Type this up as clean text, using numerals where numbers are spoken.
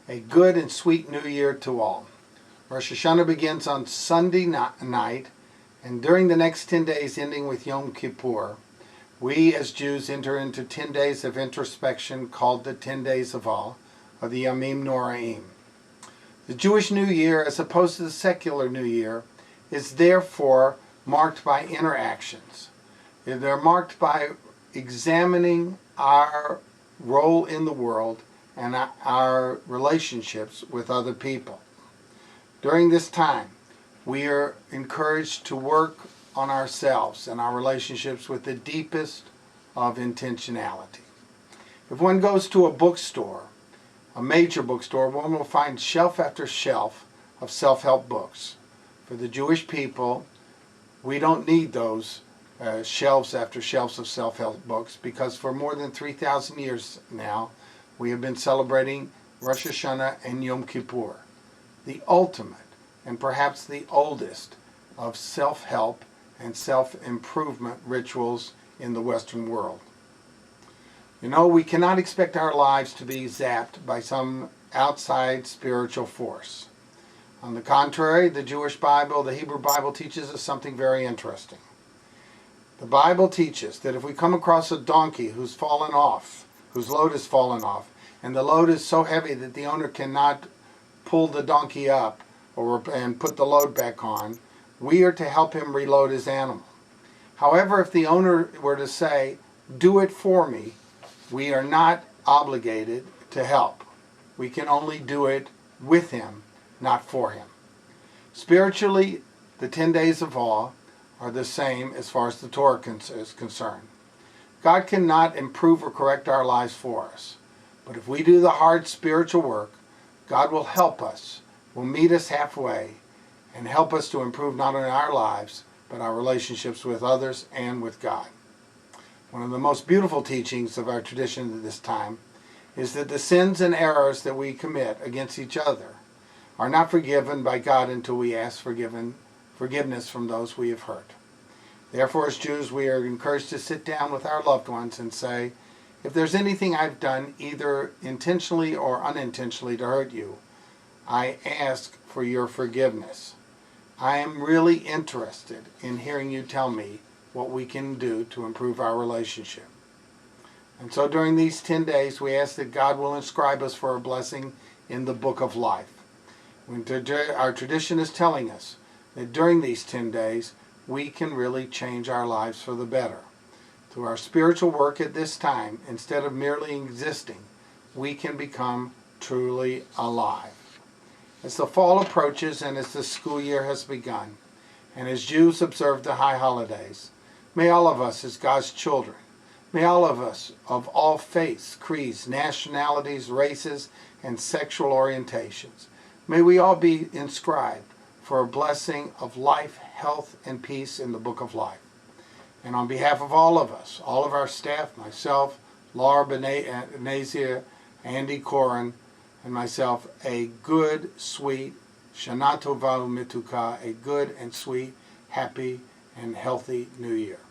A good and sweet New Year to all. Rosh Hashanah begins on Sunday night, and during the next 10 days ending with Yom Kippur, we as Jews enter into 10 days of introspection called the 10 days of awe, or the Yamim Noraim. The Jewish New Year, as opposed to the secular New Year, is therefore marked by interactions. They're marked by examining our role in the world and our relationships with other people. During this time, we are encouraged to work on ourselves and our relationships with the deepest of intentionality. If one goes to a bookstore, a major bookstore, one will find shelf after shelf of self-help books. For the Jewish people, we don't need those shelves after shelves of self-help books, because for more than 3,000 years now, we have been celebrating Rosh Hashanah and Yom Kippur, the ultimate and perhaps the oldest of self-help and self-improvement rituals in the Western world. You know, we cannot expect our lives to be zapped by some outside spiritual force. On the contrary, the Jewish Bible, the Hebrew Bible, teaches us something very interesting. The Bible teaches that if we come across a donkey who's fallen off, whose load has fallen off, and the load is so heavy that the owner cannot pull the donkey up and put the load back on, we are to help him reload his animal. However, if the owner were to say, "Do it for me," we are not obligated to help. We can only do it with him, not for him. Spiritually, the 10 days of awe are the same as far as the Torah is concerned. God cannot improve or correct our lives for us. But if we do the hard spiritual work, God will help us, will meet us halfway, and help us to improve not only our lives, but our relationships with others and with God. One of the most beautiful teachings of our tradition at this time is that the sins and errors that we commit against each other are not forgiven by God until we ask forgiveness from those we have hurt. Therefore, as Jews, we are encouraged to sit down with our loved ones and say, if there's anything I've done, either intentionally or unintentionally, to hurt you, I ask for your forgiveness. I am really interested in hearing you tell me what we can do to improve our relationship. And so during these 10 days, we ask that God will inscribe us for a blessing in the book of life. Our tradition is telling us that during these 10 days, we can really change our lives for the better. Through our spiritual work at this time, instead of merely existing, we can become truly alive. As the fall approaches and as the school year has begun, and as Jews observe the high holidays, may all of us as God's children, may all of us of all faiths, creeds, nationalities, races, and sexual orientations, may we all be inscribed for a blessing of life, health, and peace in the book of life. And on behalf of all of us, all of our staff, myself, Laura Benazia, Andy Corin, and myself, a good, sweet, Shana Tova U'Mituka, a good and sweet, happy, and healthy New Year.